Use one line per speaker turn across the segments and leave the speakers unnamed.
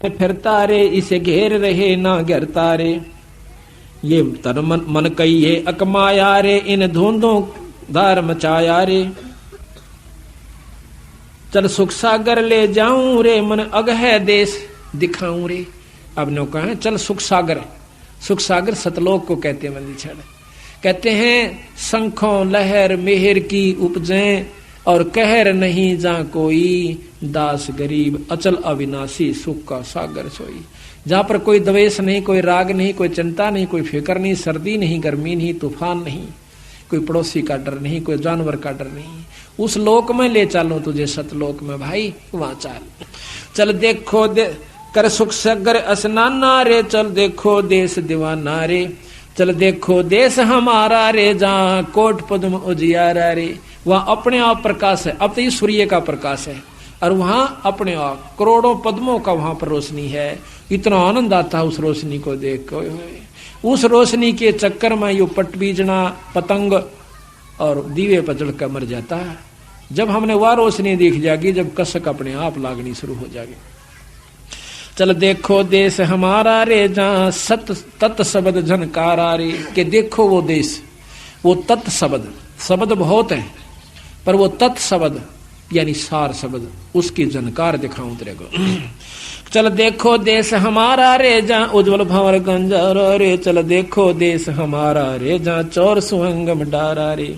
फिरता रे, इसे घेर रहे ना घेरता रे। ये तन मन कहिए अकमाया रे, इन धुंधों धार मचाया रे। चल सुख सागर ले जाऊं रे, मन अगह देश दिखाऊं रे। अब नो कहा चल सुख सागर, सुख सागर सतलोक को कहते हैं मंदिर। कहते हैं शंखों लहर मेहर की उपजें, और कहर नहीं जा कोई, दास गरीब अचल अविनाशी सुख का सागर सोई। जहां पर कोई द्वेष नहीं, कोई राग नहीं, कोई चिंता नहीं, कोई फिक्र नहीं, सर्दी नहीं, गर्मी नहीं, तूफान नहीं, कोई पड़ोसी का डर नहीं, कोई जानवर का डर नहीं, उस लोक में ले चलो तुझे सतलोक में भाई, वहां चल। चल देखो कर सुख सागर स्नाना रे, चल देखो देश दीवाना रे। चल देखो देश हमारा रे, जहां कोट पद्म उजियारा रे। वहां अपने आप प्रकाश है, अब तो ये सूर्य का प्रकाश है, और वहां अपने आप करोड़ों पद्मों का वहां पर रोशनी है। इतना आनंद आता है उस रोशनी को देख कर। उस रोशनी के चक्कर में यो पटबीजना पतंग और दीवे पर जल कर मर जाता है। जब हमने वह रोशनी देख जाएगी, जब कसक अपने आप लागनी शुरू हो जाएगी। चल देखो देश हमारा रे, जहां सत तत् शब्द झनकारा रे। के देखो वो देश, वो तत् शब्द, शब्द बहुत है पर वो तत् शब्द यानी सार शब्द, उसकी जनकार दिखाऊं तेरे को। चल देखो देश हमारा रे, जहां उज्जवल भंवर गंजारा रे। चल देखो देश हमारा रे, जहां चौर सुहंगम डारा रे।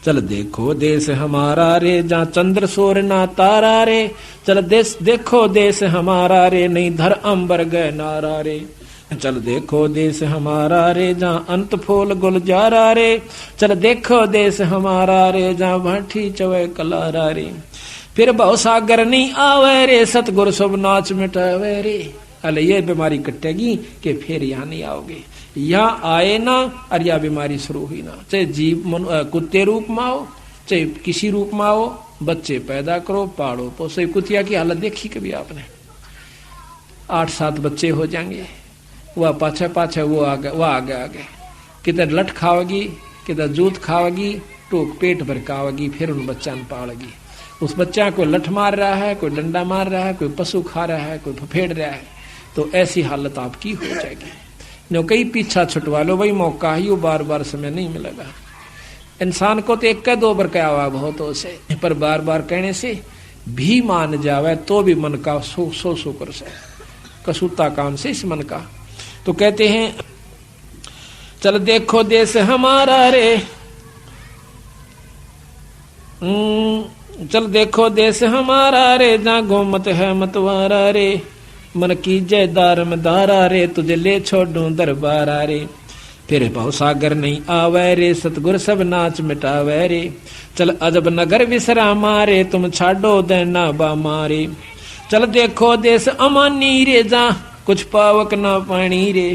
चल देखो देश हमारा रे, जहां चंद्र सूर्य ना तारा रे। चल देखो देश हमारा रे, नहीं धर अंबर गए नारा रे। चल देखो देश हमारा रे, जहां अंत फूल गुलजारा रे। चल देखो देश हमारा रे, जहां भाठी चवे कलारा रे। फिर बहु सागर नहीं आवे रे, सतगुरु सब नाच मिटावे रे। अले ये बीमारी कटेगी कि फिर यहाँ नहीं आओगे। यहाँ आए ना और यह बीमारी शुरू हुई ना, चाहे जीव कुत्ते रूप में आओ, चाहे किसी रूप में आओ, बच्चे पैदा करो, पालो पोसो। कुतिया की हालत देखी कभी आपने? 8-7 बच्चे हो जाएंगे, वह पाछे पाछे वो आगे किधर लठ खाओगी, किधर जूत खाओगी, टोक पेट भर खाओगी, फिर उन बच्चा पालेगी। उस बच्चा को लठ मार रहा है, कोई डंडा मार रहा है, कोई पशु खा रहा है, कोई फफेड़ रहा है, तो ऐसी हालत आपकी हो जाएगी। जो कई पीछा छुटवा लो भाई, मौका ही बार बार समय नहीं मिलेगा। इंसान को तो 1-2 बार कहा हुआ बहुत हो से, पर बार बार कहने से भी मान जावे तो भी मन का सो कर से कसूता काम से इस मन का। तो कहते हैं चल देखो देश हमारा रे, चल देखो देश हमारा रे, जहां गोमत है मतवारा रे। मन की जय दार में दारा रे, तुझे ले छोड़ू दरबारा रे। फिर बहु सागर नहीं आवे रे, सतगुर सब नाच मिटावे रे। चल अजब नगर विश्रामा रे, तुम छाडो देना बामा रे। चल देखो देश अमानी रे, जहां कुछ पावक ना पानी रे।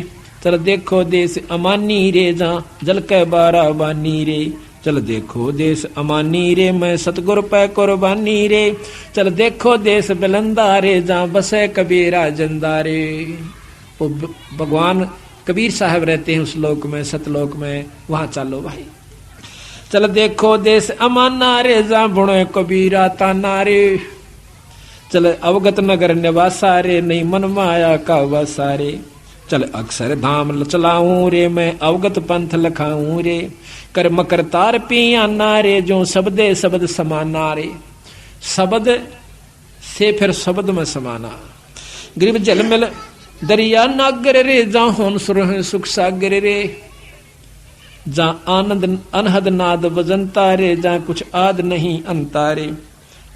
चल देखो देश अमानी रे, जहां जल के बारा बानी रे। चल देखो देश अमानी रे, मैं सतगुर पे कुर्बानी रे। चल देखो देश बिलंदा रे, जहां बसे कबीरा जिंदा रे। वो भगवान कबीर साहब रहते हैं उस लोक में, सतलोक में, वहां चलो भाई। चल देखो देश अमाना रे, जहां बुणे कबीरा ताना रे। चल अवगत नगर निवासा रे, नहीं मन माया का वासा रे। चल अक्षर धाम चलाऊं रे, मैं अवगत पंथ लखाऊं रे। कर मकर तार पियाना रे, जो शब्दे शब्द समाना रे। शब्द से फिर शब्द में समाना। गिरिव जल मिल दरिया नागर रे, जहां होन सुरह सुख सागर रे। जहां आनंद अनहद नाद बजंता रे, जहां कुछ आद नहीं अंता रे।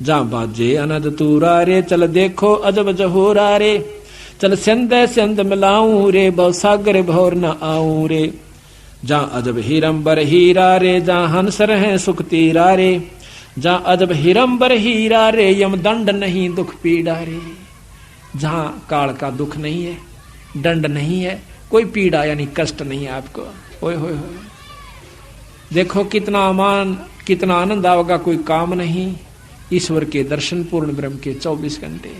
जहां बाजे अनहद तूरा रे, चल देखो अजब जहोरा रे। चल सिंध सिंध मिलाऊं रे, बहु सागर भौर न आऊं रे। जहां अजब हीरंबर हीरा रे, जहां हंस रहे सुख तीरा रे। जहां अजब हीरंबर हीरा रे, यम दंड नहीं दुख पीड़ा रे। जहां काल का दुख नहीं है, दंड नहीं है, कोई पीड़ा यानी कष्ट नहीं है आपको। ओए होए होए, देखो कितना अमान, कितना आनंद आओगा, कोई काम नहीं। ईश्वर के दर्शन, पूर्ण ब्रह्म के 24 घंटे।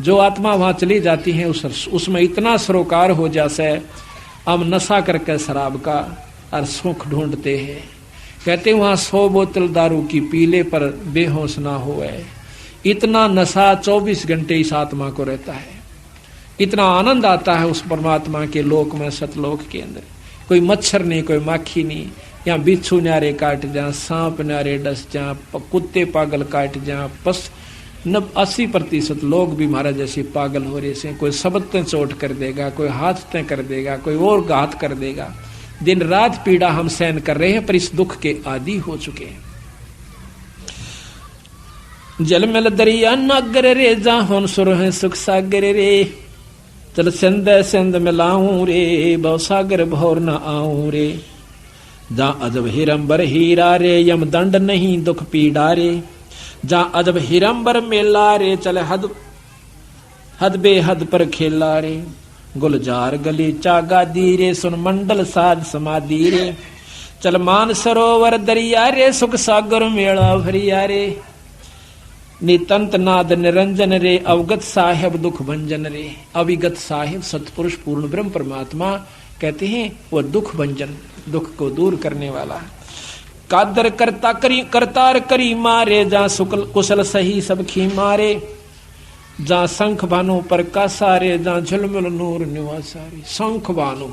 जो आत्मा वहां चली जाती है उसमें इतना सरोकार हो जासे, हम नशा करके शराब का और सुख ढूंढते हैं। कहते वहां 100 बोतल दारू की पीले पर बेहोश ना होए। इतना नशा 24 घंटे इस आत्मा को रहता है। इतना आनंद आता है उस परमात्मा के लोक में, सतलोक के अंदर। कोई मच्छर नहीं, कोई माखी नहीं, यहाँ बिच्छू न्यारे काट जा, सांप न्यारे डस जा, कुत्ते पागल काट जा, 80% लोग भी महाराज जैसे पागल हो रहे से। कोई शब्द ते चोट कर देगा, कोई हाथ ते कर देगा, कोई और घात कर देगा। दिन रात पीड़ा हम सहन कर रहे हैं, पर इस दुख के आदी हो चुके हैं। जलमल दरिया नागर रे, जाहोन सुर है सुख सागर रे। चल सिंध सिंध मिलाऊं रे, भव सागर भौर न आऊं रे। जा अजब हिरंबर हीरा रे, यम दंड नहीं दुख पीड़ा रे। जा अजब हिरंबर मेला रे, चल हद हद बेहद पर खेला रे। गुलजार गली चागा दी रे, सुन मंडल साध समाधि रे। चल मान सरोवर दरिया रे, सुख सागर मेला भरिया रे। नितंत नाद निरंजन रे, अवगत साहेब दुख भंजन रे। अविगत साहेब सतपुरुष पूर्ण ब्रह्म परमात्मा कहते हैं वो दुख भंजन, दुख को दूर करने वाला। कादर करता करी करतार करी मारे, जा सुकल कुशल सही सब खी मारे। जा शंख भानु प्रकाशा रे, जा झुलमुल नूर निवासा रे। शंख भानु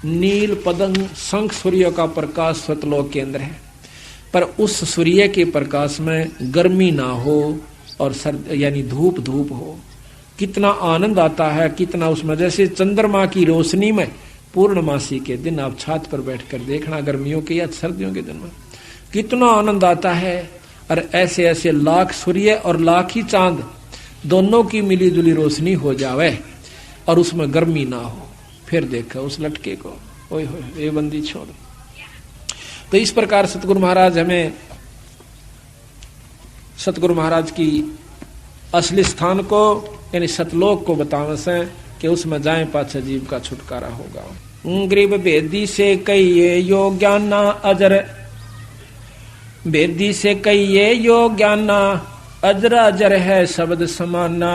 नील पतंग, शंख सूर्य का प्रकाश सतलोक के अंदर है, पर उस सूर्य के प्रकाश में गर्मी ना हो और सर्द यानी धूप धूप हो। कितना आनंद आता है, कितना उसमें, जैसे चंद्रमा की रोशनी में पूर्णमासी के दिन आप छत पर बैठकर देखना, गर्मियों के या सर्दियों के दिन में कितना आनंद आता है। और ऐसे ऐसे लाख सूर्य और लाख ही चांद दोनों की मिली जुली रोशनी हो जावे और उसमें गर्मी ना हो, फिर देखा उस लटके को, ओए होए ये बंदी छोड़। तो इस प्रकार सतगुरु महाराज हमें सतगुरु महाराज की असली स्थान को यानी सतलोक को बतावे से कि उसमें जाए पाछे जीव का छुटकारा होगा। गरीब बेदी से कहिए यो ज्ञाना अजर, बेदी से कहिए यो ज्ञाना अजर अजर है शब्द समाना।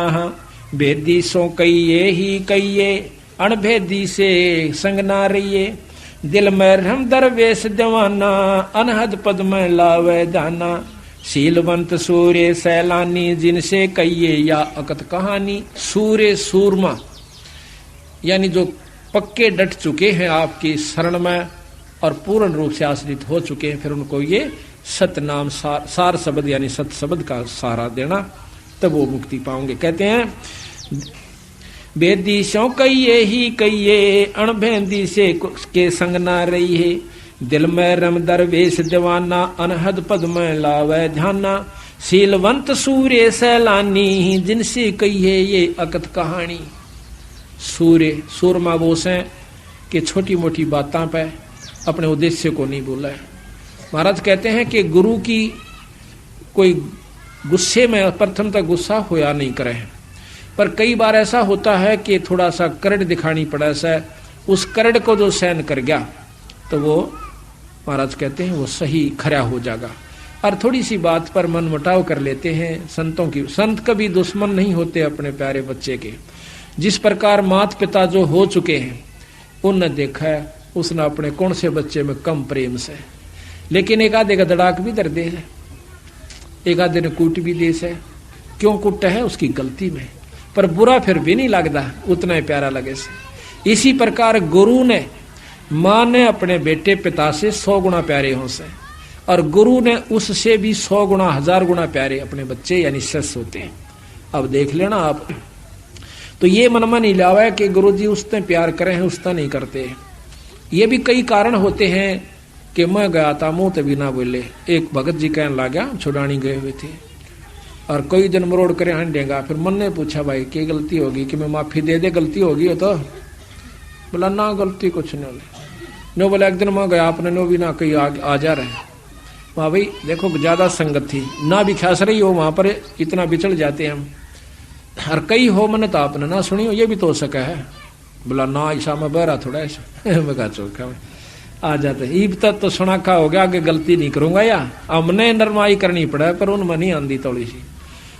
बेदी सो कहिए ही कहिए, अणभेदी से संग ना रहिए। दिल में रम दरवेश दीवाना, अनहद पद में लावे दाना। शीलवंत सूर्य सैलानी, जिनसे कहिए या अकत कहानी। सूर्य सूरमा यानी जो पक्के डट चुके हैं आपकी शरण में और पूर्ण रूप से आश्रित हो चुके हैं, फिर उनको ये सत नाम सार शब्द यानी सत शब्द का सहारा देना, तब वो मुक्ति पाओगे। कहते हैं बेदी सो कहिए ही कहिए, अणभेदी से के संग ना रही है। दिल में रम दरवेश दीवाना, अनहद पद में लावे ध्याना। शीलवंत सूर्य सैलानी, जिनसे कहिए ये अकत कहानी। सूर्य सूरमा वो से कि छोटी मोटी बातों पे अपने उद्देश्य को नहीं बोला है। महाराज कहते हैं कि गुरु की कोई गुस्से में प्रथम तक गुस्सा होया नहीं करे, पर कई बार ऐसा होता है कि थोड़ा सा करड़ दिखानी पड़ा सा, उस करड़ को जो सहन कर गया तो वो महाराज कहते हैं वो सही खरा हो जाएगा। और थोड़ी सी बात पर मन मुटाव कर लेते हैं संतों की। संत कभी दुश्मन नहीं होते अपने प्यारे बच्चे के। जिस प्रकार माता पिता जो हो चुके हैं उनने देखा है उसने अपने कौन से बच्चे में कम प्रेम से, लेकिन एक आधे का दड़ाक भी दर दे है, एक आधे ने कूट भी दे से। क्यों कुट है? उसकी गलती में, पर बुरा फिर भी नहीं लगता, उतना ही प्यारा लगे से। इसी प्रकार गुरु ने माँ ने अपने बेटे पिता से 100 गुना प्यारे हो से, और गुरु ने उससे भी 100 गुना 1000 गुना प्यारे अपने बच्चे यानी शिष्य होते हैं। अब देख लेना आप, तो ये मन में नहीं लावा है कि गुरु जी उसने प्यार करे हैं उसने नहीं करते। ये भी कई कारण होते हैं कि मैं गया था मुंह तभी ना बोले। एक भगत जी कहने लगा, छुड़ानी गए हुए थे और कोई दिन मरोड़ करे हंडेगा। फिर मन ने पूछा भाई क्या गलती होगी कि मैं माफी दे दे, गलती होगी हो तो? बोला ना गलती कुछ नहीं होगी। नो बोला एक दिन मैं गया आपने नो भी ना कहीं आ जा रहे। वहाँ भाई देखो ज्यादा संगत थी ना भी खास रही हो, वहां पर इतना बिछड़ जाते हैं हम। और कई हो मैंने तो आपने ना सुनी हो, ये भी तो हो सका है। बोला ना ऐसा मैं बहरा थोड़ा ऐसा मैं कहा चौका में आ जाते। ईब तक तो सुनाखा हो गया, आगे गलती नहीं करूंगा या हमने नरमाई करनी पड़ा, पर उनमें नहीं आंदी थोड़ी सी।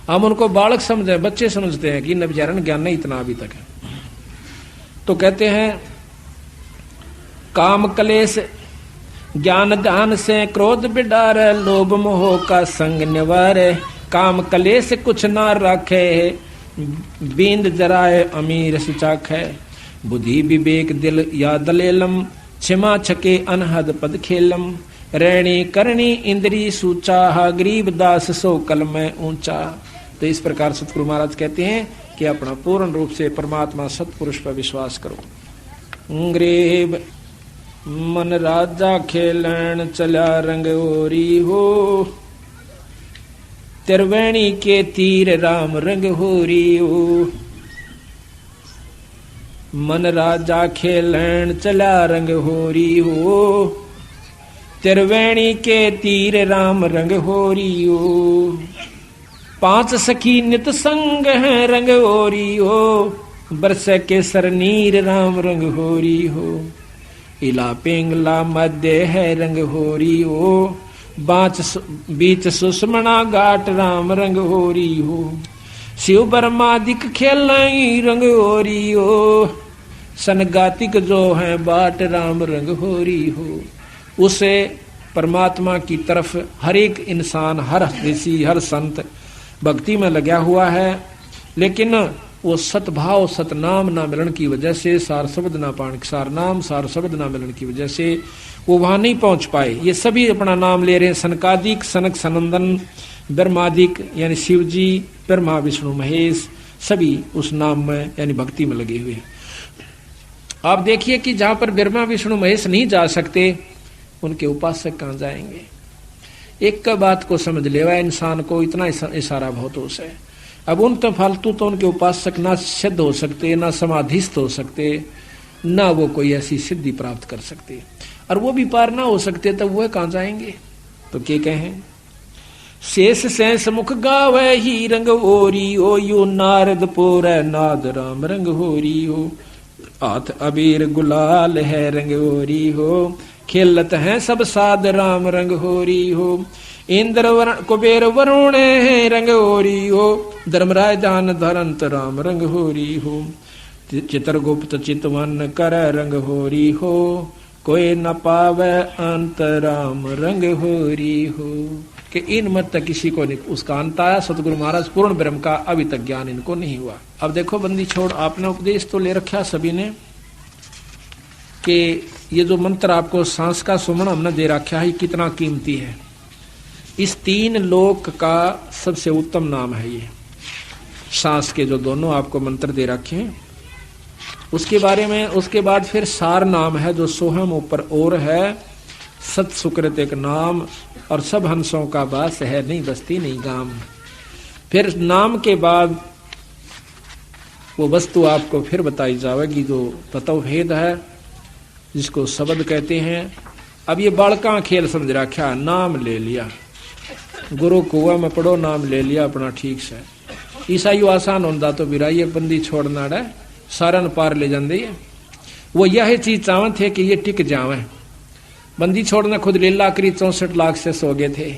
हम उनको बालक समझे, बच्चे समझते हैं कि न बेचारण ज्ञान नहीं इतना अभी तक है। तो कहते हैं काम कलेश ज्ञान ध्यान से क्रोध बिडार, लोभ मोह का संग निवार। काम कलेश कुछ ना रखे बींद जराए अमीर सिचाख है, बुद्धि विवेक दिल या दलेलम, क्षमा छके अनहद पद खेलम, रैणी करणी इंद्री सूचा, गरीब दास सो कल में ऊंचा। तो इस प्रकार सतगुरु महाराज कहते हैं कि अपना पूर्ण रूप से परमात्मा सतपुरुष पर विश्वास करो। गरीब मन राजा खेलन चला रंग ओरी हो, त्रिवेणी के तीर राम रंग होरी हो। मन राजा खेलन चला रंग होरी हो, त्रिवेणी के तीर राम रंग होरी हो। पांच सखी नित संग है रंग होरी हो, बरस के सरनीर राम रंग होरी हो। इला पिंगला मध्य है रंग होरी हो, बीच सुषमणा घाट राम रंग होरी हो। शिव बर्मादिक खेलाई रंग होरी हो, सनगातिक जो है बाट राम रंग होरी हो। उसे परमात्मा की तरफ हर एक इंसान, हर ऋषि, हर संत भक्ति में लगा हुआ है, लेकिन वो सतभाव सतनाम ना मिलन की वजह से, सार शब्द ना पाण, सार नाम सार शब्द ना मिलन की वजह से वो वहां नहीं पहुंच पाए। ये सभी अपना नाम ले रहे हैं, सनकादिक, सनक सनंदन, ब्रह्मादिक यानी शिव जी, ब्रह्मा विष्णु महेश, सभी उस नाम में यानी भक्ति में लगे हुए। आप देखिए कि जहां पर ब्रह्मा विष्णु महेश नहीं जा सकते, उनके उपासक कहां जाएंगे। एक का बात को समझ लेवा इंसान को, इतना इशारा बहुत हो है। अब उन तो फालतू तो उनके उपासक ना सिद्ध हो सकते, ना समाधिस्थ हो सकते, ना वो कोई ऐसी सिद्धि प्राप्त कर सकते, और वो भी पार ना हो सकते, तब वह कहां जाएंगे। तो क्या कहें, शेष सैंस मुख गावे ही रंग ओरी हो, यो नारद पोर नाद राम रंग होरी हो। हाथ अबीर गुलाल है रंग होरी हो, खेलत है सब साध राम रंग होरी हो। इंद्र वरण कुबेर वरुण है रंग होरी हो, धर्मराज जान धरंत राम रंग होरी हो। चित्रगुप्त चितवन कर रंग होरी हो, कोई न पावे अंत राम रंग होरी हो। कि इन मत तक किसी को नहीं उसका अंत आया। सतगुरु महाराज पूर्ण ब्रह्म का अभी तक ज्ञान इनको नहीं हुआ। अब देखो बंदी छोड़, आपने उपदेश तो ले रखा सभी ने कि ये जो मंत्र आपको सांस का सुमन हमने दे रखा है, कितना कीमती है। इस तीन लोक का सबसे उत्तम नाम है ये सांस के जो दोनों आपको मंत्र दे रखे हैं। उसके बारे में उसके बाद फिर सार नाम है जो सोहम ऊपर और है, सत सुकृत एक नाम, और सब हंसों का वास है, नहीं बस्ती नहीं गाम। फिर नाम के बाद वो वस्तु आपको फिर बताई जाएगी जो तत्व भेद है, जिसको शब्द कहते हैं। अब ये बालका खेल समझ रखा, नाम ले लिया, गुरु कुआ में पढ़ो, नाम ले लिया अपना ठीक से। ईसाई आसान होता तो बिराई बंदी छोड़ना है, सारन पार ले जाते है। वो यह चीज चाहते थे कि ये टिक जावे। बंदी छोड़ना खुद लीला करी, 64 लाख से सो गए थे।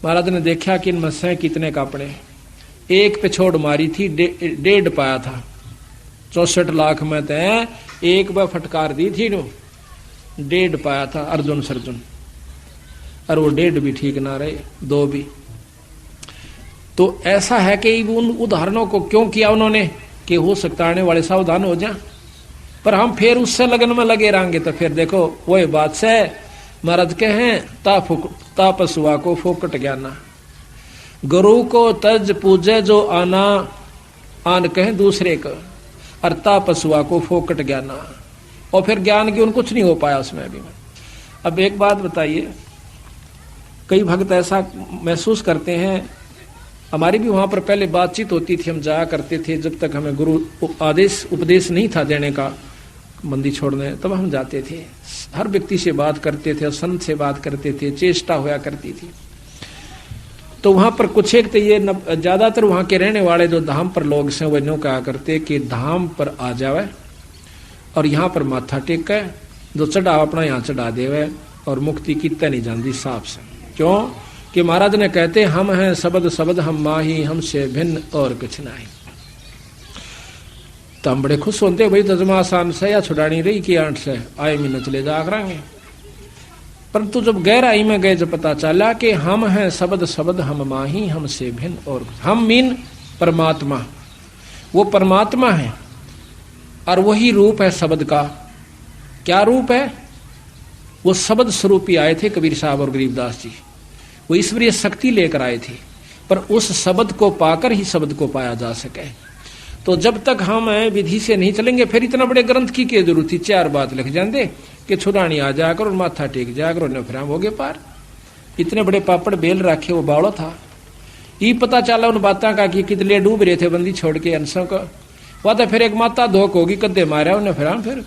महाराज ने देखा कि इनमें से कितने कापड़े, एक पे छोड़ मारी थी, 1.5 पाया था। 64 लाख में तो एक बार फटकार दी थी, 1.5 पाया था अर्जुन सर्जुन, और वो 1.5 भी ठीक ना रहे, 2 भी। तो ऐसा है कि उन उदाहरणों को क्यों किया उन्होंने कि हो सकता आने वाले सावधान हो जाए, पर हम फिर उससे लगन में लगे रहेंगे तो फिर देखो वही बात से महाराज कहें तापसुआ को फोकट ज्ञाना, गुरु को तज पूजे जो आना, आन कहें दूसरे को, और तापसुआ को फोकट ज्ञाना। और फिर ज्ञान की उन कुछ नहीं हो पाया उसमें भी। अब एक बात बताइए, कई भक्त ऐसा महसूस करते हैं, हमारी भी वहां पर पहले बातचीत होती थी, हम जाया करते थे, जब तक हमें गुरु आदेश उपदेश नहीं था देने का मंदी छोड़ने, तब हम जाते थे, हर व्यक्ति से बात करते थे, संत से बात करते थे, चेष्टा होया करती थी। तो वहां पर कुछ एक तो ये ज्यादातर वहां के रहने वाले जो धाम पर लोग हैं वो न्यों कहा करते कि धाम पर आ जावे और यहाँ पर माथा टेके, जो चढ़ा अपना यहाँ चढ़ा देवे, और मुक्ति कितने नहीं जानती साफ से। क्यों कि महाराज ने कहते हम हैं शब्द शब्द हम माही, हमसे भिन्न और कुछ नहीं। तो हम बड़े खुश होते भाई तजमा आसान से या छुड़ानी रही कि 8 से आए महीने चले जा करेंगे। परंतु जब गहराई में गए, जब पता चला कि हम हैं शब्द शब्द हम माही, हमसे भिन्न और हम मीन परमात्मा, वो परमात्मा है और वही रूप है शब्द का। क्या रूप है? वो शब्द स्वरूप ही आए थे कबीर साहब और गरीबदास जी, वो ईश्वरीय शक्ति लेकर आए थे, पर उस शब्द को पाकर ही शब्द को पाया जा सके। तो जब तक हम विधि से नहीं चलेंगे, फिर इतना बड़े ग्रंथ की क्या जरूरत थी? 4 बात लिख जाते कि छुड़ानी आ जाकर और माथा टेक जाकर और फिर हम हो गए पार। इतने बड़े पापड़ बेल रखे, वो बावड़ो था। ये पता चला उन बातों का कि कितने डूब रहे थे बंदी छोड़ के अंशों का। वह तो फिर एक माता धोख होगी, कद्दे मारा उन्हें,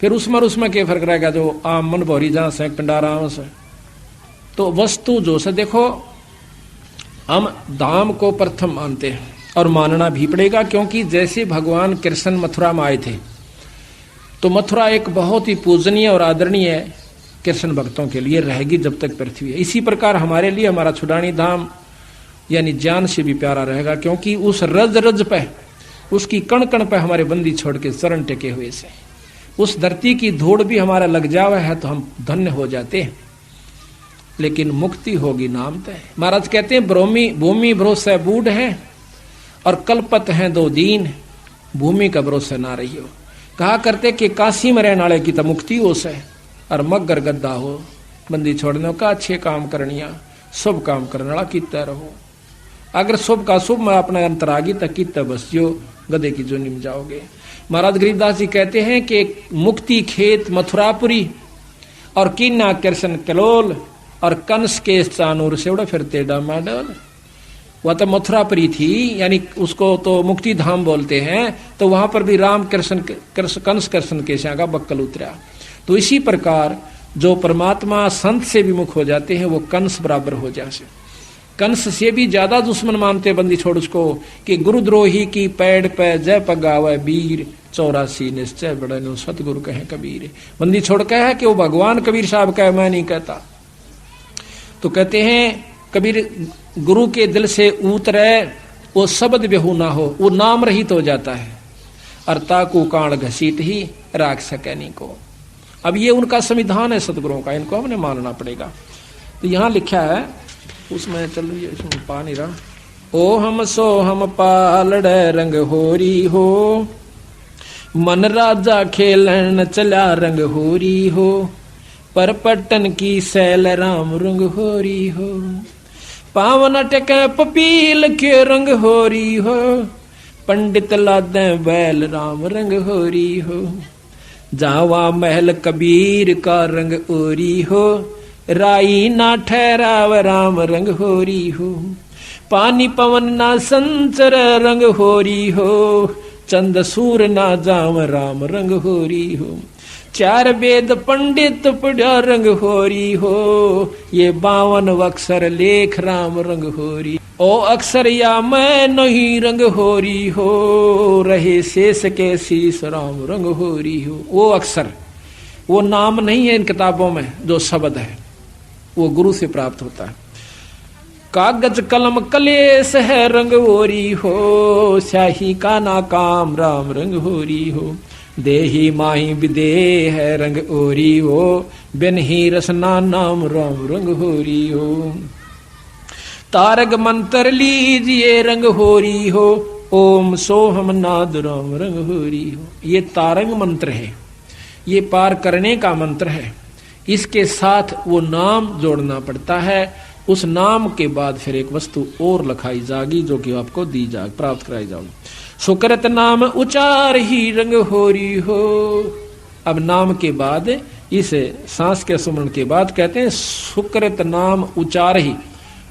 फिर उसमें क्या फर्क रहेगा? जो आम मन भौरी जहां से पिंडारा से। तो वस्तु जो से देखो, हम धाम को प्रथम मानते हैं और मानना भी पड़ेगा, क्योंकि जैसे भगवान कृष्ण मथुरा में आए थे तो मथुरा एक बहुत ही पूजनीय और आदरणीय कृष्ण भक्तों के लिए रहेगी जब तक पृथ्वी है। इसी प्रकार हमारे लिए हमारा छुड़ानी धाम यानी जान से भी प्यारा रहेगा, क्योंकि उस रज रज पे, उसकी कण कण पे हमारे बंदी छोड़ के चरण टेके हुए से उस धरती की धूड़ भी हमारा लग जावा है तो हम धन्य हो जाते हैं। लेकिन मुक्ति होगी नाम तय। महाराज कहते हैं भूमि भरोसे बूढ़ है और कल्पत हैं 2 दीन, भूमि का भरोसा ना रही हो। कहा करते कि काशी में रहने वाले की तो मुक्ति हो से और मगर गद्दा हो बंदी छोड़ने का। अच्छे काम करनिया, शुभ काम करने वाला कितना रहो। अगर शुभ का शुभ में अपना अंतरागी तक कितना बस जो गधे की जो निम जाओगे। महाराज गरीबदास जी कहते हैं कि मुक्ति खेत मथुरापुरी और कीना कृष्ण कलोल और कंस के चानूर से उड़ा फिरते डामाडोल। वह तो मथुरापुरी थी, यानी उसको तो मुक्ति धाम बोलते हैं। तो वहां पर भी राम कृष्ण कंस कृष्ण के श्या का बक्कल उतरा। तो इसी प्रकार जो परमात्मा संत से विमुख हो जाते हैं वो कंस बराबर हो जाते। कंस से भी ज्यादा दुश्मन मानते बंदी छोड़ उसको कि गुरुद्रोही की पैड़ पे जय पगावे वीर 84 निश्चय बड़े नो सतगुरु कहे कबीर। बंदी छोड़ कहे कि वो भगवान कबीर साहब कहे, मैं नहीं कहता। तो कहते हैं कबीर गुरु के दिल से उतरे वो शब्द बेहू ना हो, वो नाम रहित हो जाता है। अर्ता को कांड घसीट ही राख सके नहीं को। अब ये उनका संविधान है सतगुरुओं का, इनको हमने मानना पड़ेगा। तो यहाँ लिखा है, उसमें चल रही है, इसमें पा नहीं रहा। ओ हम सो हम पालड़ रंग होरी हो, मन राजा खेलन चला रंग होरी हो, पर पट्टन की सैल राम रंग होरी हो, पावन टके पपील के रंग होरी हो, पंडित लादे बैल राम रंग होरी हो, जावा महल कबीर का रंग ओरी हो, राई ना ठहराव राम रंग होरी हो, पानी पवन ना संचर रंग होरी हो, चंद सूर ना जाम राम रंग होरी हो, 4 वेद पंडित पढ़ा रंग होरी हो, ये 52 अक्षर लेख राम रंग होरी। ओ अक्षर या मैं नहीं रंग होरी हो, रहे शेष के शीश राम रंग होरी हो। वो अक्षर, वो नाम नहीं है इन किताबों में, जो शब्द है वो गुरु से प्राप्त होता है। कागज कलम कलेश है रंग होरी हो, स्याही का ना काम राम रंग होरी हो, देही माही विदे है रंग ओरी हो, बिन ही रसना नाम राम रंग होरी हो, तारक मंत्र लीजिए रंग होरी हो, ओम सोहम नाद राम रंग होरी हो। ये तारंग मंत्र है, ये पार करने का मंत्र है। इसके साथ वो नाम जोड़ना पड़ता है। उस नाम के बाद फिर एक वस्तु और लखाई जाएगी जो कि आपको दी जाए, प्राप्त कराई जाएगी। सुकृत नाम उचार ही रंग होरी हो। अब नाम के बाद, इस सांस के सुमरण के बाद कहते हैं सुकृत नाम उचार ही।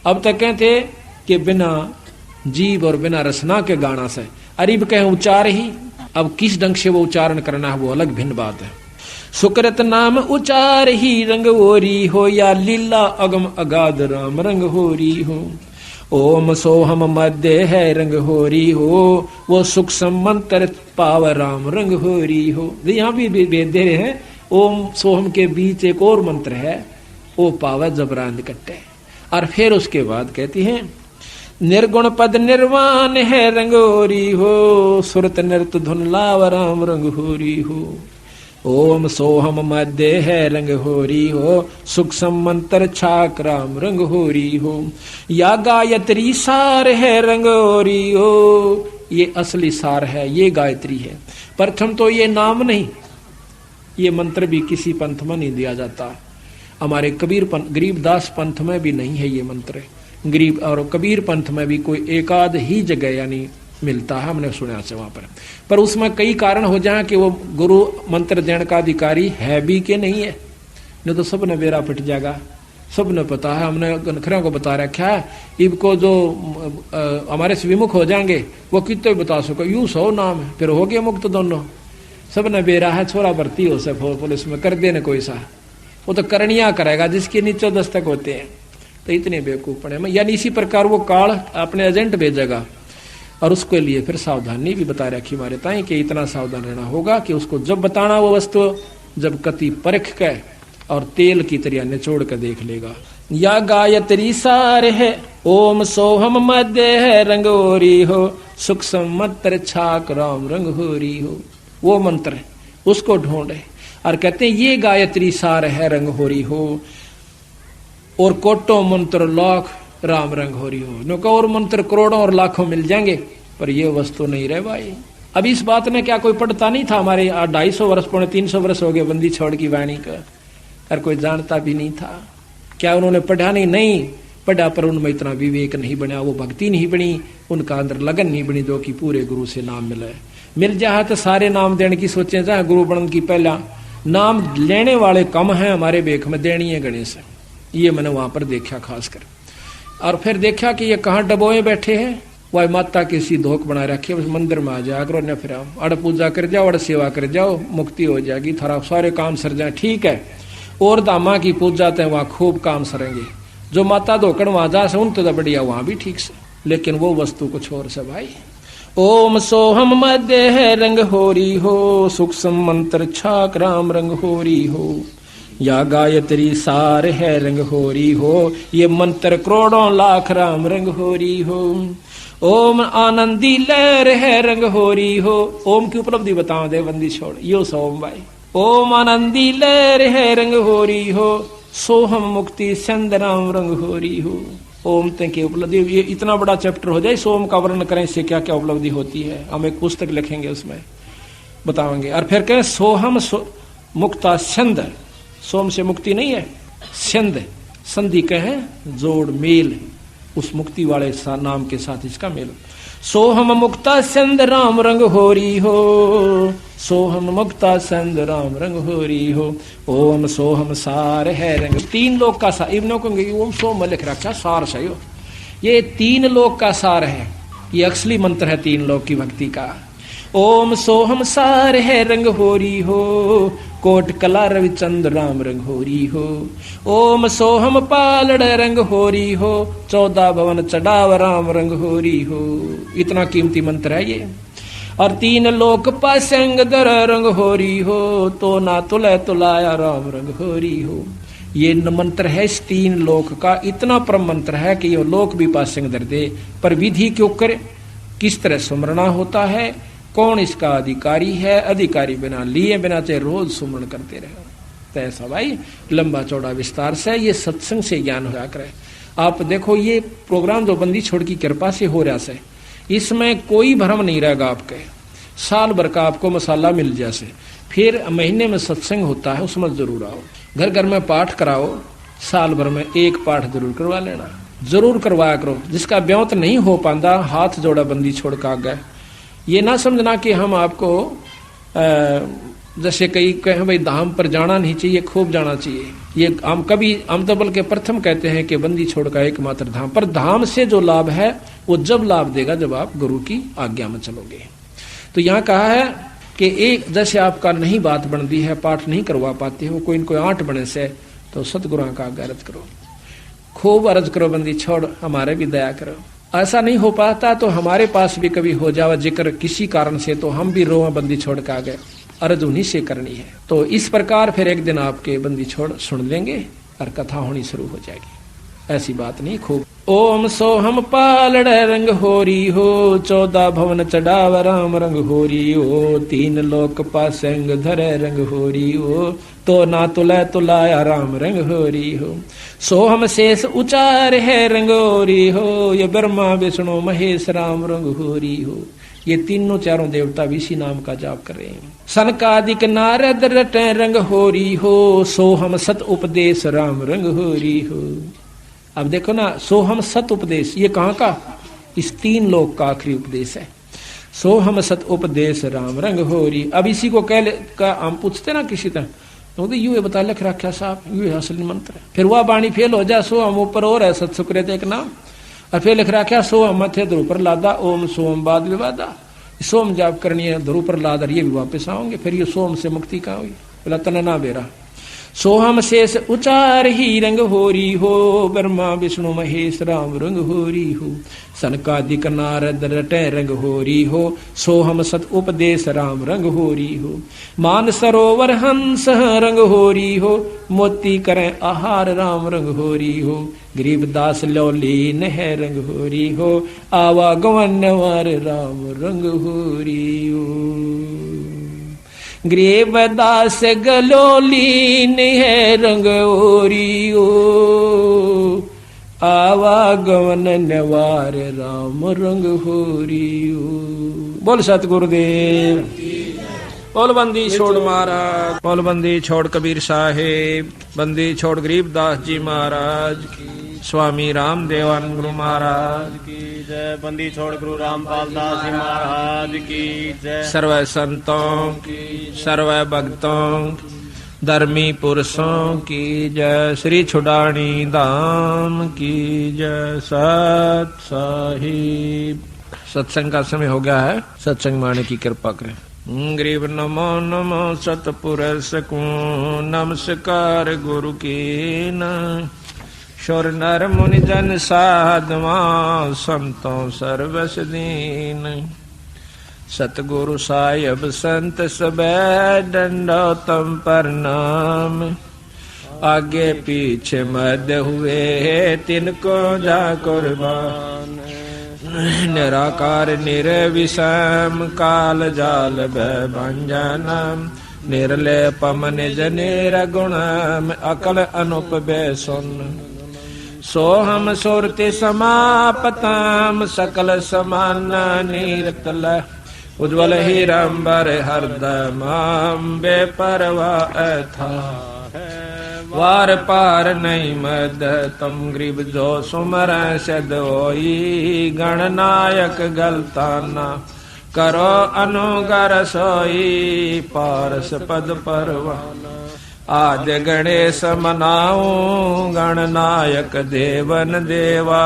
अब तक कहते कि बिना जीव और बिना रसना के गाना से, अरीब कहें उचार ही। अब किस ढंग से वो उच्चारण करना है वो अलग भिन्न बात है। सुकृत नाम उचार ही रंग होरी हो, या लीला अगम अगाध राम रंग होरी हो, ओम सोहम मध्य है रंग होरी हो, वो सुख मंत्र पाव राम रंग होरी हो। यहाँ भी वेद दे रहे हैं, ओम सोहम के बीच एक और मंत्र है, वो पाव जबरान कट्टे। और फिर उसके बाद कहती है निर्गुण पद निर्वाण है रंग होरी हो, सुरत नृत धुन लाव राम रंग होरी हो, ओम सोहम मध्य है रंग होरी हो, सुख मंत्र छाक राम रंग होरी हो, या गायत्री सार है रंग होरी हो, ये असली सार है, ये गायत्री है। प्रथम तो ये नाम नहीं, ये मंत्र भी किसी पंथ में नहीं दिया जाता। हमारे कबीर पंथ, गरीबदास पंथ में भी नहीं है ये मंत्र। गरीब और कबीर पंथ में भी कोई एकाध ही जगह यानी मिलता है, हमने सुना से वहां पर उसमें कई कारण हो जाए कि वो गुरु मंत्र देने का अधिकारी है भी कि नहीं है, नहीं तो सबने बेरा पिट जाएगा। सबने पता है, हमने गनखरियों को बता रखा है। इनको जो हमारे से विमुख हो जाएंगे वो कितने बता सको, यूं 100 नाम है, फिर हो गए मुक्त दोनों। सबने बेरा है, छोरा भर्ती हो से पुलिस में कर देने कोई सा, वो तो करनिया करेगा जिसके नीचे दस्तक होते हैं। तो इतने बेवकूफ पड़े, यानी इसी प्रकार वो काल अपने एजेंट भेजेगा और उसके लिए फिर सावधानी भी बता रखी हमारे ताई कि इतना सावधान रहना होगा कि उसको जब बताना वो वस्तु जब कति परख के और तेल की तरह निचोड़ के देख लेगा। या गायत्री सार है ओम सोहम मध्य है रंगोरी हो, सुख संवत्सर छाक राम रंग होरी हो, वो मंत्र है उसको ढूंढे और कहते हैं ये गायत्री सार है रंग होरी हो, और कोटो मंत्र लाख राम रंग होरी हो। नुका और मंत्र करोड़ों और लाखों मिल जाएंगे पर ये वस्तु नहीं रहे भाई। अब इस बात में क्या कोई पढ़ता नहीं था? हमारे 250 वर्ष 300 वर्ष हो गए बंदी छोड़ की वाणी का, और कोई जानता भी नहीं था। क्या उन्होंने पढ़ा नहीं पढ़ा, पर उनमें इतना विवेक नहीं बना, वो भक्ति नहीं बनी, उनका अंदर लगन नहीं बनी जो कि पूरे गुरु से नाम मिल जाए तो सारे नाम देने की सोचे चाहे गुरु बनने की पहला नाम लेने वाले कम है हमारे बेख में, देनी है गणेश। ये मैंने वहां पर देखा खासकर, और फिर देखा कि ये कहाँ डबोए बैठे हैं, वह माता की सी धोख बना रखी है। उस मंदिर में आ जाया करो, न फिर अड़ पूजा कर जाओ, अड़ सेवा कर जाओ, मुक्ति हो जाएगी, थारा सारे काम सर जाए। ठीक है, और दामा की पूजा तो वहां खूब काम सरेंगे, जो माता धोकड़ वहां जा से उन तो बढ़िया वहां भी ठीक से, लेकिन वो वस्तु कुछ और से भाई। ओम सोहम मध्य है रंग होरी हो, सुख मंत्र छाक राम रंग होरी हो, या गायत्री सार है रंग होरी हो, ये मंत्र करोड़ों लाख राम रंग होरी हो। ओम आनंदी लहर है रंग होरी हो, ओम की उपलब्धि बताओ दे बंदी छोड़ यो सोम भाई। ओम आनंदी लहर है रंग होरी हो, सोहम मुक्ति संद राम रंग होरी हो। ओम तक की उपलब्धि, ये इतना बड़ा चैप्टर हो जाए सोम का वर्णन करें, इससे क्या क्या उपलब्धि होती है, हम एक पुस्तक लिखेंगे उसमें बताएंगे। और फिर कहें सोहम मुक्ता संद, सोम से मुक्ति नहीं है, संध संधि कहें जोड़ मेल, उस मुक्ति वाले नाम के साथ इसका मेल। सोहम मुक्ता संद राम रंग होरी हो, सोहम मुक्ता संद राम रंग होरी हो। ओम सोहम सार है रंग, 3 लोक का सार, इवनों को ओम सोम लिख रखा सार सही हो, ये 3 लोक का सार है, ये असली मंत्र है 3 लोक की भक्ति का। ओम सोहम सार है रंग होरी हो, कोट कला रविचंद्र राम रंग होरी हो। ओम सोहम पालड़ रंग होरी हो, 14 भवन चढ़ाव राम रंग होरी हो। इतना कीमती मंत्र है ये। और 3 लोक पासंग दर रंग होरी हो, तो ना तुले तुलाया राम रंग होरी हो। ये मंत्र है इस 3 लोक का, इतना परम मंत्र है कि ये लोक भी पासंग दर दे। पर विधि क्यों करे, किस तरह सुमरना होता है, कौन इसका अधिकारी है, अधिकारी बिना लिए बिना चाहे रोज सुमरण करते रहे। तो ऐसा भाई लंबा चौड़ा विस्तार से ये सत्संग से ज्ञान होया करे। आप देखो ये प्रोग्राम जो बंदी छोड़ की कृपा से हो रहा से, इसमें कोई भ्रम नहीं रहेगा आपके। साल भर का आपको मसाला मिल जैसे, फिर महीने में सत्संग होता है उसमें जरूर आओ, घर घर में पाठ कराओ, साल भर में 1 पाठ जरूर करवा लेना, जरूर करवाया करो। जिसका ब्योत नहीं हो पाता हाथ जोड़ा बंदी छोड़ का गए। ये ना समझना कि हम आपको जैसे कई कहें भाई धाम पर जाना नहीं चाहिए, खूब जाना चाहिए। ये हम तो बल्कि प्रथम कहते हैं कि बंदी छोड़ का एकमात्र धाम, पर धाम से जो लाभ है वो जब लाभ देगा जब आप गुरु की आज्ञा में चलोगे। तो यहाँ कहा है कि एक जैसे आपका नहीं बात बनती है, पाठ नहीं करवा पाते हो, कोई इनको 8 बने से, तो सतगुरु का आज्ञा अर्ज करो, खूब अर्ज करो, बंदी छोड़ हमारे भी दया करो। ऐसा नहीं हो पाता तो हमारे पास भी कभी हो जावा जिक्र किसी कारण से, तो हम भी रोआ बंदी छोड़ के आ गए, अर्ज उन्हीं से करनी है। तो इस प्रकार फिर एक दिन आपके बंदी छोड़ सुन लेंगे और कथा होनी शुरू हो जाएगी। ऐसी बात नहीं, खूब। ओम सोहम पालड़ रंग होरी हो, 14 भवन चढ़ाव राम रंग होरी हो। 3 लोक पासंग धरे रंग होरी हो, तो ना तुला तुलाया राम रंग होरी हो। सोहम शेष उचार है रंग होरी हो, ये ब्रह्मा विष्णु महेश राम रंग होरी हो। ये तीनों चारों देवता भी इसी नाम का जाप कर रहे हैं। सनकादिक नारद रटे रंग होरी हो, सोहम सत उपदेश राम रंग होरी हो। अब देखो ना, सोहम सत उपदेश ये कहाँ का, इस तीन लोक का आखिरी उपदेश है। सोहम सत उपदेश राम रंग होरी। अब इसी को कह हम पूछते ना किसी तरह, तो यू बता लिख रखा साहब, यू है असली मंत्र है। फिर वह बाणी फेल हो जाए, सो हम ऊपर और है सत सुकृत एक नाम, और फिर लिख रखा सो हम मथे ध्रुव पर लादा, ओम सोम बाद विवादा। सोम जाप करनी है, ध्रुव पर लादा, ये भी वापस आओगे, फिर ये सोम से मुक्ति कहाँ हुई, बोला तना बेरा। सोहम शेष उचार ही रंग होरी हो, ब्रह्मा विष्णु महेश राम रंग होरी हो। सनकादिक नारद रटे रंग होरी हो, सोहम सत उपदेश राम रंग होरी हो। मान सरोवर हंस रंग होरी हो, मोती करें आहार राम रंग होरी हो। गरीबदास लौलीन है रंग होरी हो, आवागमन वर राम रंग होरी हो। गरीबदास गलोलीन है रंग होरी हो, आवागमन नवार राम रंग होरी हो। बोल सतगुरुदेव, बोल बंदी छोड़ महाराज, बोल बंदी छोड़ कबीर साहेब, बंदी छोड़ गरीबदास जी महाराज की, स्वामी रामदेवानंद गुरु महाराज की जय, बंदी छोड़ गुरु रामपाल दास जी महाराज की जय। सर्व संतों की, सर्व भक्तों, धर्मी पुरुषों की जय। श्री छुड़ानी धाम की जय। सत साहिब। सत्संग का समय हो गया है, सत्संग माने की कृपा करें। गरीब नमो नमो सतपुरुष को नमस्कार गुरु की न। शोर नर मुनि जन साधवा संतों सर्वस दीन। सतगुरु साहिब संत सबे दंडोतम प्रणाम। आगे पीछे मध्य हुए तिनको जा कुर्बान। निराकार निर्विषम काल जाल भंजन। निर्लेपम निज निर्गुणम अकल अनुप बेसुन। सोहम सुरति समापतम सकल समान नीरतल। उज्ज्वल हीरंबर हरदम बेपरवा था। वार पार नहीं मद तम गरीब जो सुमर सद होई। गणनायक गलताना करो अनुगर सोई। पारस पद परवाना आज गणेश मनाऊं। गणनायक देवन देवा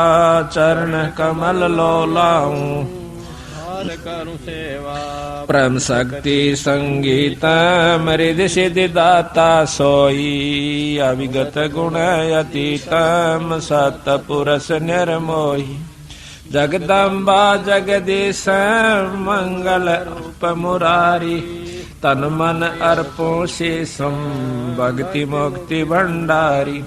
चरण कमल लोलाऊं। करूं सेवा परम शक्ति संगीत मृद सिद्धि दाता सोई। अविगत गुण अतीतम सतपुरुष निर्मोही। जगदम्बा जगदीश मंगल रूप मुरारी। तन मन अर्पों शेषम भक्ति मुक्ति भंडारी।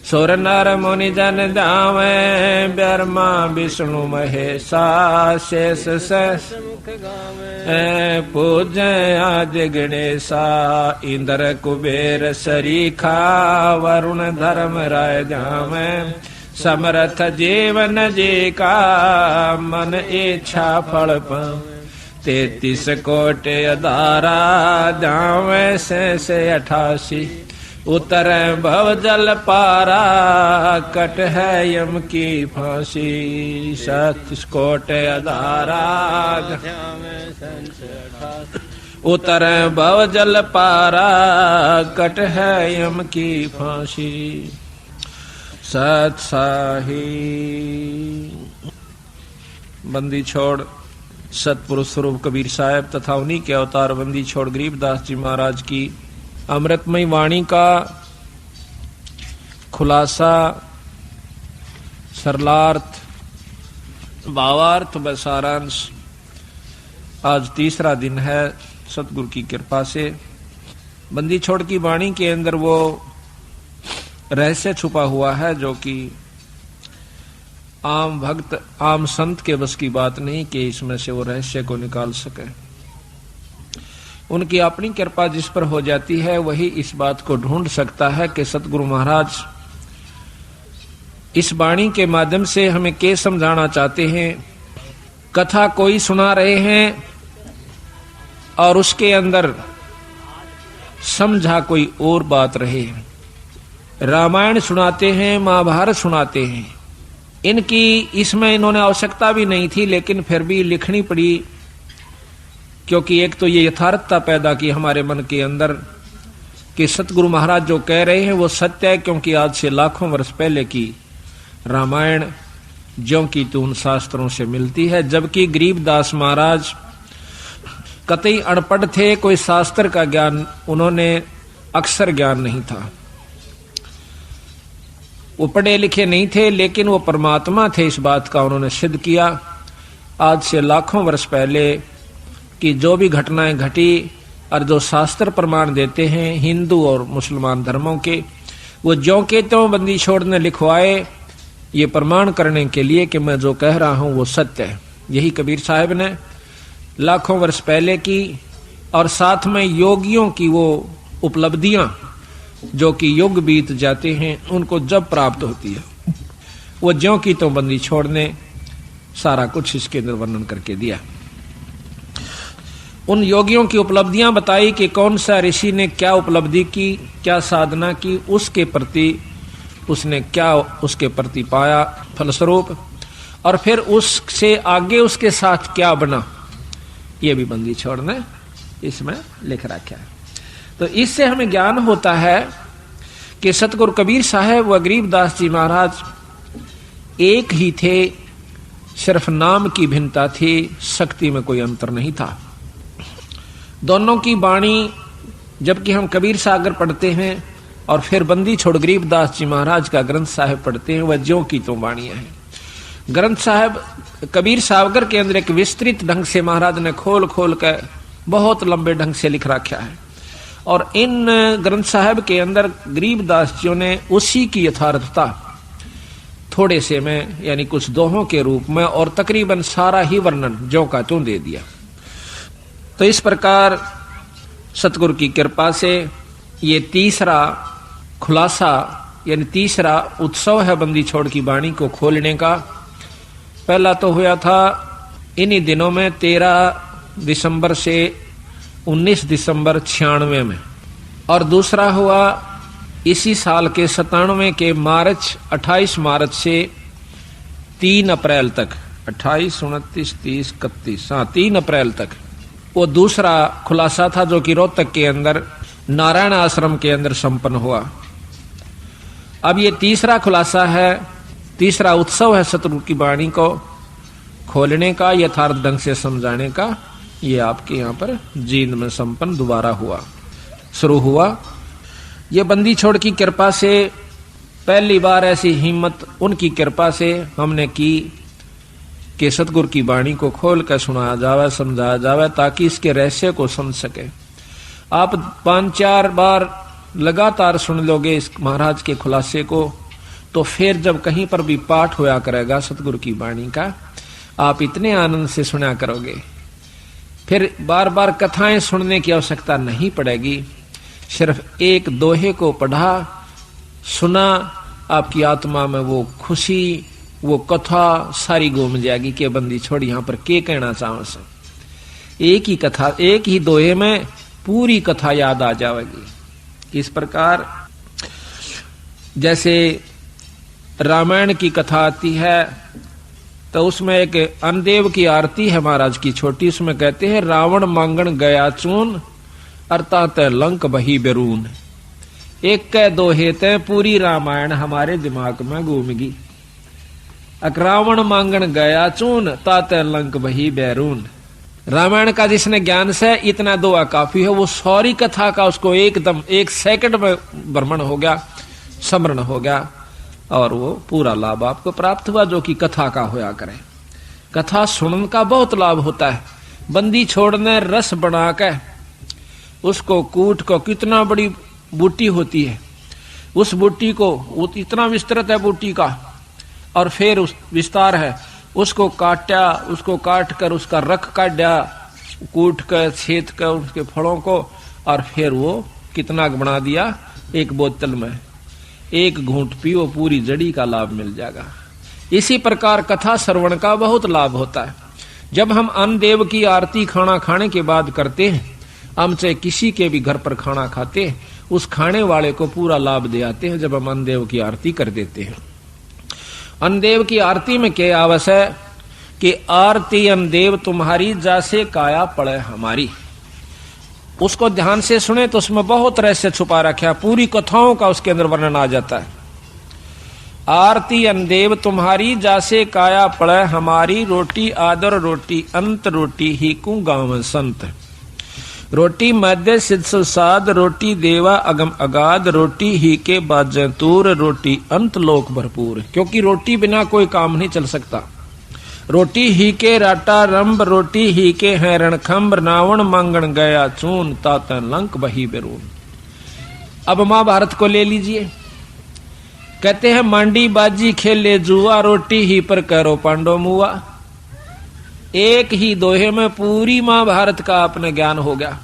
सुर नर मुनि जन जावे ब्रह्मा विष्णु महेशा। शेष शेष पूज्य आज गणेशा। इंद्र कुबेर सरीखा वरुण धर्म राय जावे। समर्थ जीवन जी का मन इच्छा फल पावे। 33 कोटि अदारा जावे से 88। उतर भव जल पारा कट है यम की फांसी। 37 कोटि अदारा उतर भव जल पारा कट है यम की फांसी। सत साही। बंदी छोड़ सतपुरुष स्वरूप कबीर साहब तथा उन्हीं के अवतार बंदी छोड़ गरीबदास जी महाराज की अमृतमयी वाणी का खुलासा, सरलार्थ, भावार्थ व सारांश आज तीसरा दिन है सतगुरु की कृपा से। बंदी छोड़ की वाणी के अंदर वो रहस्य छुपा हुआ है जो कि आम भक्त आम संत के बस की बात नहीं कि इसमें से वो रहस्य को निकाल सके। उनकी अपनी कृपा जिस पर हो जाती है वही इस बात को ढूंढ सकता है कि सतगुरु महाराज इस वाणी के माध्यम से हमें क्या समझाना चाहते हैं, कथा कोई सुना रहे हैं और उसके अंदर समझा कोई और बात रहे। रामायण सुनाते हैं, महाभारत सुनाते हैं, इनकी इसमें इन्होंने आवश्यकता भी नहीं थी, लेकिन फिर भी लिखनी पड़ी, क्योंकि एक तो ये यथार्थता पैदा की हमारे मन के अंदर कि सतगुरु महाराज जो कह रहे हैं वो सत्य है, क्योंकि आज से लाखों वर्ष पहले की रामायण ज्यों की त्यों उन शास्त्रों से मिलती है। जबकि गरीबदास महाराज कतई अनपढ़ थे, कोई शास्त्र का ज्ञान, उन्होंने अक्षर ज्ञान नहीं था, वो पढ़े लिखे नहीं थे, लेकिन वो परमात्मा थे, इस बात का उन्होंने सिद्ध किया। आज से लाखों वर्ष पहले की जो भी घटनाएं घटी और जो शास्त्र प्रमाण देते हैं हिंदू और मुसलमान धर्मों के, वो ज्यों के त्यों बंदी छोड़ ने लिखवाए, ये प्रमाण करने के लिए कि मैं जो कह रहा हूं वो सत्य है। यही कबीर साहब ने लाखों वर्ष पहले की, और साथ में योगियों की वो उपलब्धियां जो कि युग बीत जाते हैं उनको जब प्राप्त होती है, वो ज्यों की त्यों बंदी छोड़ने सारा कुछ इसके अंदर वर्णन करके दिया। उन योगियों की उपलब्धियां बताई कि कौन सा ऋषि ने क्या उपलब्धि की, क्या साधना की, उसके प्रति उसने क्या उसके प्रति पाया फलस्वरूप, और फिर उससे आगे उसके साथ क्या बना, ये भी बंदी छोड़ने इसमें लिख रखा है। तो इससे हमें ज्ञान होता है कि सतगुरु कबीर साहब व गरीबदास जी महाराज एक ही थे, सिर्फ नाम की भिन्नता थी, शक्ति में कोई अंतर नहीं था। दोनों की वाणी, जबकि हम कबीर सागर पढ़ते हैं और फिर बंदी छोड़ गरीबदास जी महाराज का ग्रंथ साहिब पढ़ते हैं, वह ज्यों की त्यों वाणियां हैं। ग्रंथ साहिब कबीर सागर के अंदर एक विस्तृत ढंग से महाराज ने खोल खोल कर बहुत लंबे ढंग से लिख रखा है, और इन ग्रंथ साहिब के अंदर गरीबदास जी ने उसी की यथार्थता थोड़े से में, यानी कुछ दोहों के रूप में, और तकरीबन सारा ही वर्णन ज्यों का त्यों दे दिया। तो इस प्रकार सतगुरु की कृपा से ये तीसरा खुलासा, यानी तीसरा उत्सव है बंदी छोड़ की वाणी को खोलने का। पहला तो हुआ था इन्हीं दिनों में 13 दिसंबर से 19 दिसंबर 96 में, और दूसरा हुआ इसी साल के 97 के मार्च 28 मार्च से 3 अप्रैल तक, 28, 29, 30, 31, 3 अप्रैल तक वो दूसरा खुलासा था, जो कि रोहतक के अंदर नारायण आश्रम के अंदर संपन्न हुआ। अब ये तीसरा खुलासा है, तीसरा उत्सव है सतगुरु की वाणी को खोलने का, यथार्थ ढंग से समझाने का। ये आपके यहाँ पर जींद में संपन्न दोबारा हुआ, शुरू हुआ। ये बंदी छोड़ की कृपा से पहली बार ऐसी हिम्मत उनकी कृपा से हमने की कि सतगुरु की वाणी को खोल कर सुनाया जावे, समझाया जावे, ताकि इसके रहस्य को समझ सके। आप 5-4 बार लगातार सुन लोगे इस महाराज के खुलासे को, तो फिर जब कहीं पर भी पाठ होया करेगा सतगुरु की वाणी का, आप इतने आनंद से सुना करोगे, फिर बार बार कथाएं सुनने की आवश्यकता नहीं पड़ेगी। सिर्फ एक दोहे को पढ़ा, सुना, आपकी आत्मा में वो खुशी, वो कथा सारी घूम जाएगी कि बंदी छोड़ यहाँ पर के कहना चाहो से। एक ही कथा, एक ही दोहे में पूरी कथा याद आ जाएगी। इस प्रकार जैसे रामायण की कथा आती है, तो उसमें एक अनदेव की आरती है महाराज की छोटी, उसमें कहते हैं रावण मांगण गया चून, अर्थात लंक बही बेरून। एक कह दोहे ते पूरी रामायण हमारे दिमाग में घूमगी। रावण मांगण गया चून, ताते लंक बही बैरून। रामायण का जिसने ज्ञान से इतना दुआ काफी है, वो सारी कथा का उसको एकदम 1 सेकंड में भ्रमण हो गया, स्मरण हो गया, और वो पूरा लाभ आपको प्राप्त हुआ जो कि कथा का होया करे। कथा सुनने का बहुत लाभ होता है। बंदी छोड़ने रस बना के उसको कूट को, कितना बड़ी बूटी होती है, उस बूटी को इतना विस्तृत है बूटी का, और फिर उस विस्तार है, उसको काटा, उसको काट कर उसका रख काटा, कूट कर छेद कर उसके फलों को, और फिर वो कितना बना दिया, एक बोतल में 1 घूंट पियो, पूरी जड़ी का लाभ मिल जाएगा। इसी प्रकार कथा श्रवण का बहुत लाभ होता है। जब हम अन्न देव की आरती खाना खाने के बाद करते हैं, हम चाहे किसी के भी घर पर खाना खाते हैं, उस खाने वाले को पूरा लाभ दे आते हैं जब हम अन्न देव की आरती कर देते हैं। अन्न देव की आरती में क्या आवश्यक है कि आरती अन्न देव तुम्हारी जैसे काया पड़े हमारी। उसको ध्यान से सुने तो उसमें बहुत रहस्य छुपा रखा है, पूरी कथाओं का उसके अंदर वर्णन आ जाता है। आरती अनदेव तुम्हारी जैसे काया पड़े हमारी, रोटी आदर रोटी अंत रोटी ही कु गाँव संत। रोटी मध्य सिद्ध सुसाद, रोटी देवा अगम अगाध, रोटी ही के बाजे तूर, रोटी अंत लोक भरपूर। क्योंकि रोटी बिना कोई काम नहीं चल सकता। रोटी ही के राटा रंभ, रोटी ही के हैं रणखंभ, रावण मांगण गया चून, तातन लंक बही बेरून। अब महाभारत को ले लीजिए। कहते हैं मांडी बाजी खेले जुआ, रोटी ही पर करो पांडव मुआ। एक ही दोहे में पूरी महाभारत का अपने ज्ञान हो गया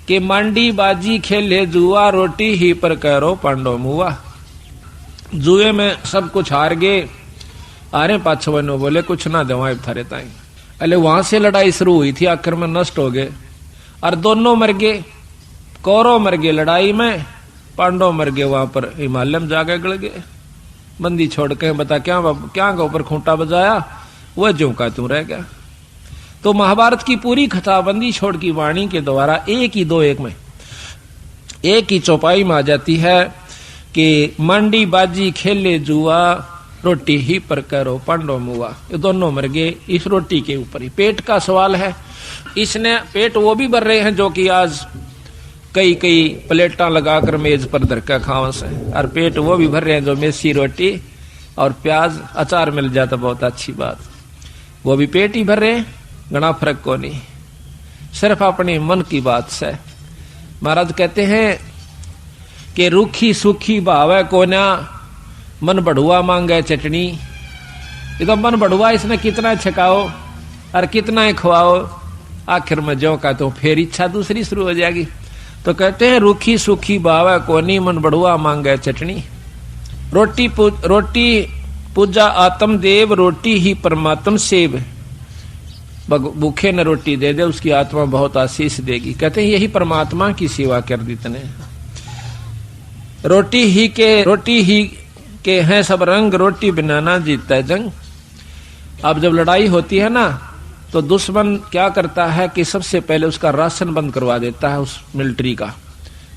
कि मांडी बाजी खेले जुआ, रोटी ही पर करो पांडव मुआ। जुए में सब कुछ हार गए, आरे पाछवनो बोले कुछ ना दवाएं थारे ताई। अले वहां से लड़ाई शुरू हुई थी, आखिर में नष्ट हो गए और दोनों मर गए। कौरव मर गए लड़ाई में, पांडव मर गए वहां पर हिमालय में जाके गड़ गए। बंदी छोड़ के बता क्या क्या के ऊपर खूंटा बजाया, वह ज्यों का त्यों रह गया। तो महाभारत की पूरी कथा बंदी छोड़ की वाणी के द्वारा एक ही दो एक में, एक ही चौपाई में आ जाती है कि मंडी बाजी खेले जुआ, रोटी ही पर करो पांडव मुआ। ये दोनों मर गए इस रोटी के ऊपर ही। पेट का सवाल है, इसने पेट वो भी भर रहे हैं जो कि आज कई कई प्लेटा लगाकर मेज पर धरका खावा से, और पेट वो भी भर रहे हैं जो मेसी रोटी और प्याज अचार मिल जाता बहुत अच्छी बात, वो भी पेट ही भर रहे हैं। घना फर्क को नहीं, सिर्फ अपने मन की बात से। महाराज कहते हैं कि रूखी सूखी भावे कोना, मन बढ़ुआ मांगे चटनी। ये तो मन बढ़ुआ, इसने कितना छकाओ और कितना ही खवाओ, आखिर में जो का तो फिर इच्छा दूसरी शुरू हो जाएगी। तो कहते हैं रूखी सूखी भावे कोनी, मन बढ़ुआ मांगे चटनी। रोटी पूजा आत्म देव, रोटी ही परमात्म सेव। भूखे न रोटी दे दे, उसकी आत्मा बहुत आशीष देगी। कहते हैं यही परमात्मा की सेवा कर दी तने। रोटी ही के हैं सब रंग, रोटी बिना ना जीतता है जंग। अब जब लड़ाई होती है ना, तो दुश्मन क्या करता है कि सबसे पहले उसका राशन बंद करवा देता है, उस मिलिट्री का,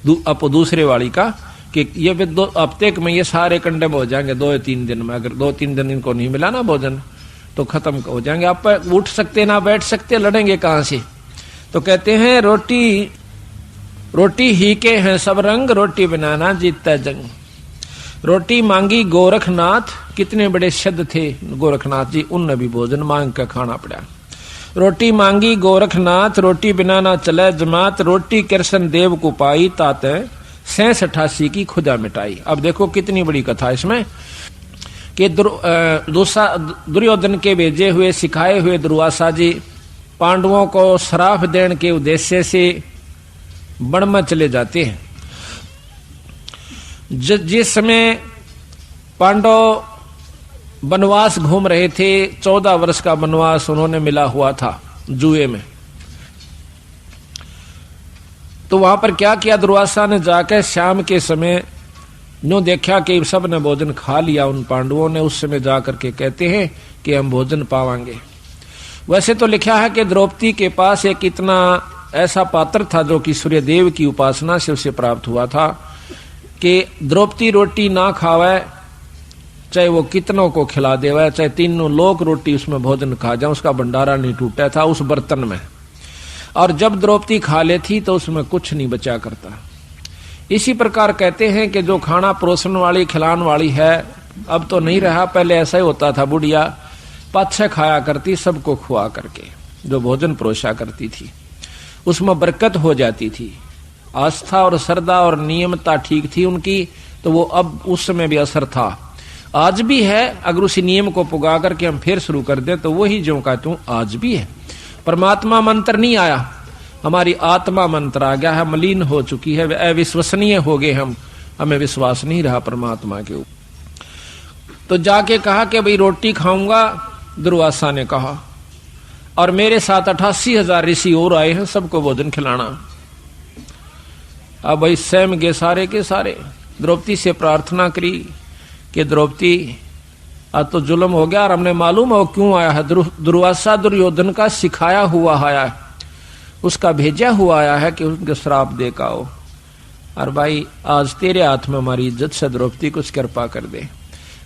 दूसरे वाली का, कि ये 2 हफ्ते में ये सारे कंडेम हो जाएंगे 2-3 दिन में। अगर 2-3 दिन इनको नहीं मिला ना भोजन तो खत्म हो जाएंगे। आप उठ सकते ना बैठ सकते, लड़ेंगे कहां से। तो कहते हैं रोटी ही के हैं सब रंग, रोटी बिना ना जीतता जंग। रोटी मांगी गोरखनाथ, कितने बड़े शब्द थे गोरखनाथ जी, उनने भी भोजन मांग कर खाना पड़ा। रोटी मांगी गोरखनाथ, रोटी बिना ना चले जमात, रोटी कृष्ण देव को पाई, ताते 86 की खुदा मिटाई। अब देखो कितनी बड़ी कथा इसमें कि दुर्योधन के भेजे हुए सिखाए हुए दुर्वासा जी पांडवों को श्राप देने के उद्देश्य से वन में चले जाते हैं। जिस समय पांडव वनवास घूम रहे थे, 14 वर्ष का वनवास उन्होंने मिला हुआ था जुए में। तो वहां पर क्या किया दुर्वासा ने, जाकर शाम के समय नो देखा कि सब ने भोजन खा लिया उन पांडवों ने, उस समय जाकर के कहते हैं कि हम भोजन पावांगे। वैसे तो लिखा है कि द्रौपदी के पास एक इतना ऐसा पात्र था जो कि सूर्यदेव की उपासना से उसे प्राप्त हुआ था कि द्रौपदी रोटी ना खावे, चाहे वो कितनों को खिला देवे, चाहे 3 लोग रोटी उसमें भोजन खा जाए, उसका भंडारा नहीं टूटा था उस बर्तन में। और जब द्रौपदी खा लेती तो उसमें कुछ नहीं बचा करता। इसी प्रकार कहते हैं कि जो खाना परोसन वाली खिलाने वाली है अब तो नहीं रहा, पहले ऐसा ही होता था। बुढ़िया पाछे खाया करती सबको खुआ करके, जो भोजन परोसा करती थी उसमें बरकत हो जाती थी। आस्था और श्रद्धा और नियमता ठीक थी उनकी, तो वो अब उस समय भी असर था, आज भी है। अगर उसी नियम को पुगा करके हम फिर शुरू कर दें तो वही जो कहता हूं आज भी है। परमात्मा मंत्र नहीं आया, हमारी आत्मा मंत्र आ गया है, मलिन हो चुकी है, अविश्वसनीय हो गए हम, हमें विश्वास नहीं रहा परमात्मा के ऊपर। तो जाके कहा कि भाई रोटी खाऊंगा, दुर्वासा ने कहा। और मेरे साथ 88,000 ऋषि और आए हैं, सबको भोजन खिलाना। अब भाई स्वयं के सारे द्रौपदी से प्रार्थना करी कि द्रौपदी आज तो जुल्म हो गया और हमने मालूम हो क्यों आया है। दुर्वासा दुर्योधन का सिखाया हुआ आया है, उसका भेजा हुआ आया है कि उनके श्राप दे का हो। और भाई आज तेरे हाथ में हमारी इज्जत से द्रौपदी कुछ कृपा कर दे।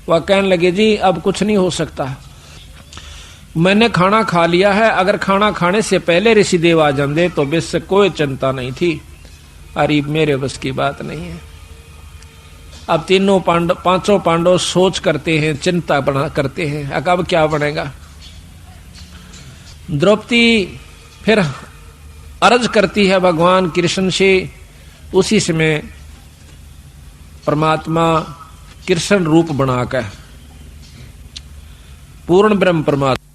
वह कहने लगे जी अब कुछ नहीं हो सकता, मैंने खाना खा लिया है, अगर खाना खाने से पहले ऋषिदेव आ जाते तो बेशक कोई चिंता नहीं थी, अरे मेरे बस की बात नहीं है। अब पांचों पांडव सोच करते हैं, चिंता बना करते हैं, अब क्या बनेगा। द्रौपदी फिर अर्ज करती है भगवान कृष्ण से। उसी समय परमात्मा कृष्ण रूप बनाकर पूर्ण ब्रह्म परमात्मा